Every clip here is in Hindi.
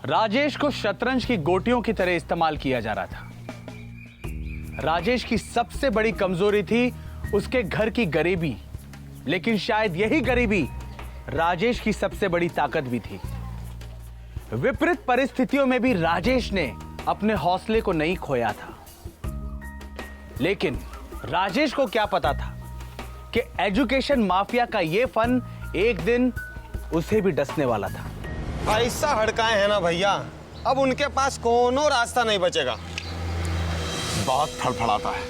राजेश को शतरंज की गोटियों की तरह इस्तेमाल किया जा रहा था। राजेश की सबसे बड़ी कमजोरी थी उसके घर की गरीबी, लेकिन शायद यही गरीबी राजेश की सबसे बड़ी ताकत भी थी। विपरीत परिस्थितियों में भी राजेश ने अपने हौसले को नहीं खोया था। लेकिन राजेश को क्या पता था कि एजुकेशन माफिया का यह फन एक दिन उसे भी डसने वाला था। ऐसा हड़काए है ना भैया, अब उनके पास कोनो रास्ता नहीं बचेगा। बहुत फड़फड़ाता है,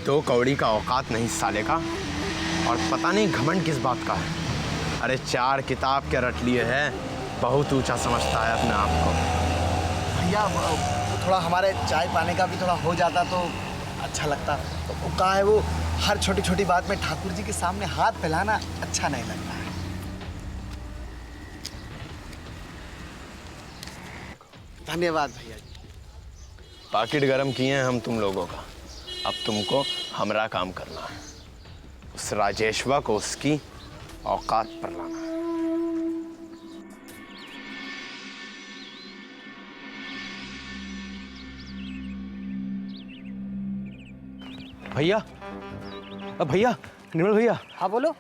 2 कौड़ी का औकात नहीं साले का, और पता नहीं घमंड किस बात का है। अरे 4 किताब के रट लिए है, बहुत ऊंचा समझता है अपने आप को। भैया थोड़ा हमारे चाय पाने का भी थोड़ा हो जाता तो अच्छा लगता। तो वो कहा है, वो हर छोटी छोटी बात में ठाकुर जी के सामने हाथ फैलाना अच्छा नहीं लगता है। धन्यवाद भैया जी। पाकिट गरम किए हैं हम तुम लोगों का, अब तुमको हमरा काम करना है। उस राजेशवा को उसकी औकात पर लाना है। भैया, भैया, निर्मल भैया। हाँ बोलो।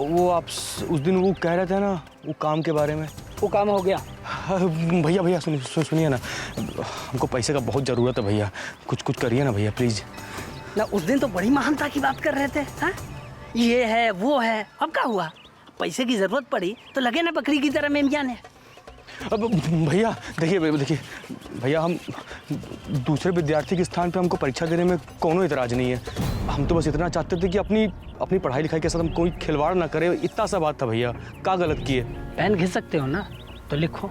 वो आप उस दिन वो कह रहे थे ना, वो काम के बारे में। वो काम हो गया। भैया भैया सुनिए ना, हमको पैसे का बहुत ज़रूरत है भैया, कुछ करिए ना भैया प्लीज़। ना उस दिन तो बड़ी महानता की बात कर रहे थे। हाँ, ये है वो है, अब क्या हुआ? पैसे की जरूरत पड़ी तो लगे ना बकरी की तरह मेम जाने। अब भैया देखिए भैया, हम दूसरे विद्यार्थी के स्थान पे हमको परीक्षा देने में कोनो इतराज नहीं है। हम तो बस इतना चाहते थे कि अपनी पढ़ाई लिखाई के साथ हम कोई खिलवाड़ ना करे, इतना सा बात था भैया। क्या गलत किए? पेन घिस सकते हो ना तो लिखो,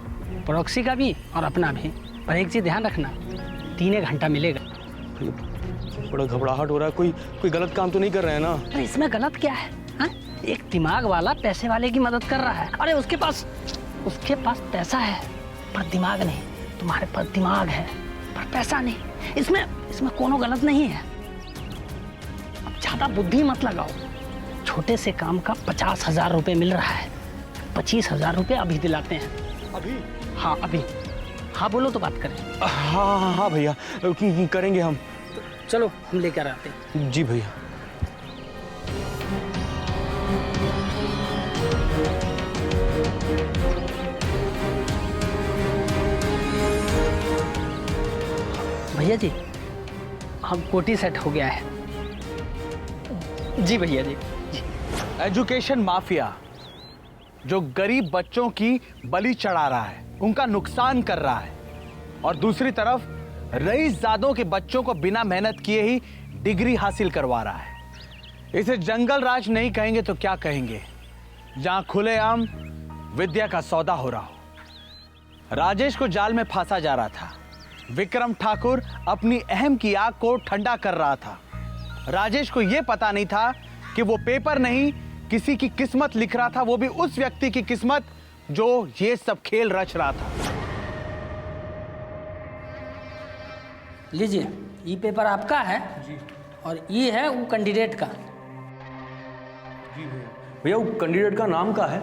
प्रॉक्सी का भी और अपना भी। पर एक चीज़ ध्यान रखना, 3 घंटा मिलेगा। बड़ा घबराहट हो रहा है, कोई गलत काम तो नहीं कर रहे हैं ना? अरे इसमें गलत क्या है? हाँ? एक दिमाग वाला पैसे वाले की मदद कर रहा है। अरे उसके पास पैसा है पर दिमाग नहीं। तुम्हारे पास दिमाग है पर पैसा नहीं। इसमें कोनो गलत नहीं है। अब ज्यादा बुद्धि मत लगाओ। छोटे से काम का 50,000 रुपये मिल रहा है, 25,000 रुपये अभी दिलाते हैं। अभी? हाँ अभी। हाँ बोलो तो बात करें। हाँ भैया, करेंगे हम। चलो हम लेकर आते हैं। जी भैया। भैया जी, हम कोटी सेट हो गया है। जी भैया जी। एजुकेशन माफिया जो गरीब बच्चों की बलि चढ़ा रहा है, उनका नुकसान कर रहा है, और दूसरी तरफ रईसजादों के बच्चों को बिना मेहनत किए ही डिग्री हासिल करवा रहा है। इसे जंगल राज नहीं कहेंगे तो क्या कहेंगे, जहां खुलेआम विद्या का सौदा हो रहा हो। राजेश को जाल में फांसा जा रहा था। विक्रम ठाकुर अपनी अहम की आग को ठंडा कर रहा था। राजेश को यह पता नहीं था कि वो पेपर नहीं, किसी की किस्मत लिख रहा था, वो भी उस व्यक्ति की किस्मत जो ये सब खेल रच रहा था। लीजिए, ये पेपर आपका है जी, और ये है वो कैंडिडेट का। जी भैया, वो कैंडिडेट का नाम का है?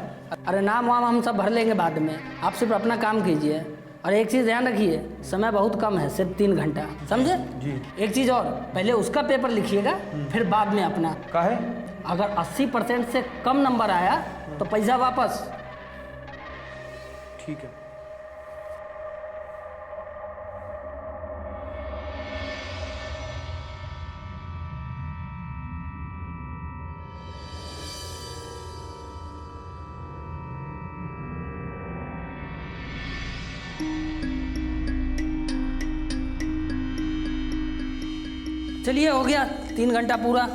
अरे नाम वाम हम सब भर लेंगे बाद में, आप सिर्फ अपना काम कीजिए। और एक चीज़ ध्यान रखिए, समय बहुत कम है, सिर्फ 3 घंटा, समझे? जी। एक चीज़ और, पहले उसका पेपर लिखिएगा, फिर बाद में अपना। का है? अगर 80% से कम नंबर आया तो पैसा वापस। ठीक है। चलिए, हो गया 3 घंटा पूरा।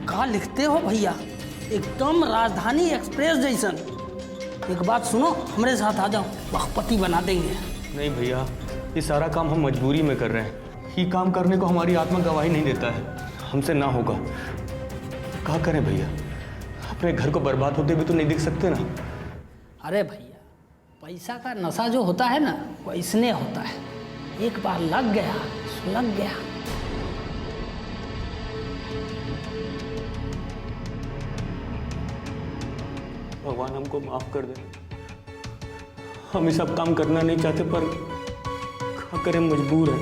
कहाँ लिखते हो भैया, एकदम राजधानी एक्सप्रेस जैसन। एक बात सुनो, हमारे साथ आ जाओ, लखपति बना देंगे। नहीं भैया, ये सारा काम हम मजबूरी में कर रहे हैं। ये काम करने को हमारी आत्मा गवाही नहीं देता है, हमसे ना होगा। क्या करें भैया, अपने घर को बर्बाद होते भी तो नहीं देख सकते ना। अरे भैया, पैसा का नशा जो होता है ना, वो इसने होता है। एक बार लग गया लग गया। भगवान हमको माफ कर दे। हम ये सब काम करना नहीं चाहते पर क्या करें, मजबूर है।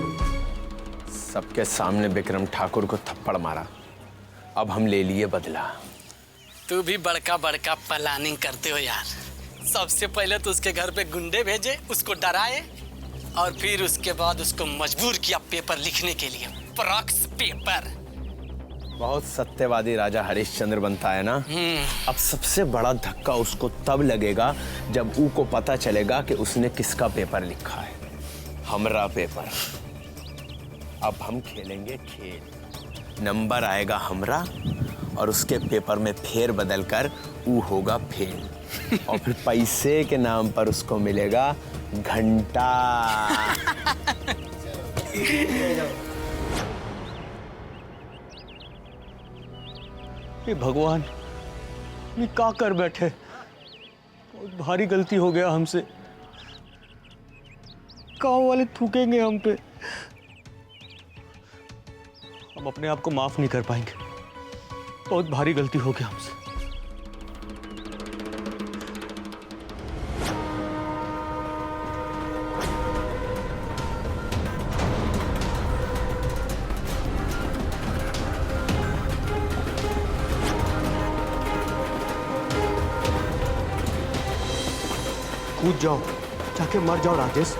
सबके सामने विक्रम ठाकुर को थप्पड़ मारा, अब हम ले लिए बदला। तू भी बड़का बड़का प्लानिंग करते हो यार। सबसे पहले तो उसके घर पे गुंडे भेजे, उसको डराए, और फिर उसके बाद उसको मजबूर किया पेपर लिखने के लिए, प्रॉक्स पेपर। बहुत सत्यवादी राजा हरिश्चंद्र बनता है ना। अब सबसे बड़ा धक्का उसको तब लगेगा जब ऊ को पता चलेगा कि उसने किसका पेपर लिखा है, हमरा पेपर। अब हम खेलेंगे खेल, नंबर आएगा हमरा और उसके पेपर में फेर बदल कर ऊ होगा फेल, और फिर पैसे के नाम पर उसको मिलेगा घंटा। ये भगवान, ये क्या कर बैठे, बहुत भारी गलती हो गया हमसे। गाँव वाले थूकेंगे हम पे, हम अपने आप को माफ नहीं कर पाएंगे। बहुत भारी गलती हो गया हमसे। कूद जाओ, जाके मर जाओ राजेश।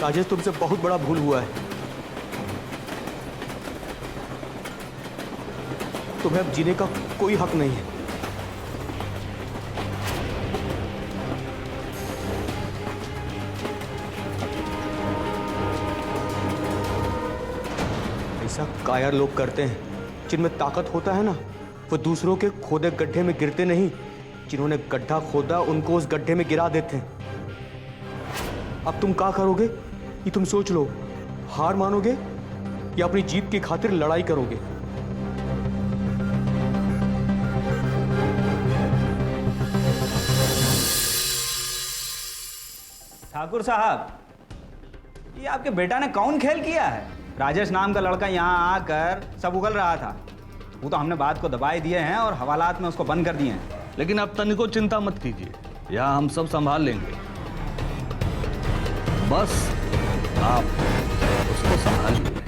राजेश, तुमसे बहुत बड़ा भूल हुआ है। तुम्हें अब जीने का कोई हक नहीं है। ऐसा कायर लोग करते हैं, जिनमें ताकत होता है ना, वो दूसरों के खोदे गड्ढे में गिरते नहीं, जिन्होंने गड्ढा खोदा उनको उस गड्ढे में गिरा देते हैं। अब तुम क्या करोगे ये तुम सोच लो। हार मानोगे या अपनी जीत की खातिर लड़ाई करोगे? ठाकुर साहब, ये आपके बेटा ने कौन खेल किया है? राजेश नाम का लड़का यहाँ आकर सब उगल रहा था। वो तो हमने बात को दबाए दिए हैं और हवालात में उसको बंद कर दिए हैं। लेकिन अब तनिको चिंता मत कीजिए, यहाँ हम सब संभाल लेंगे। बस आप उसको संभालिए।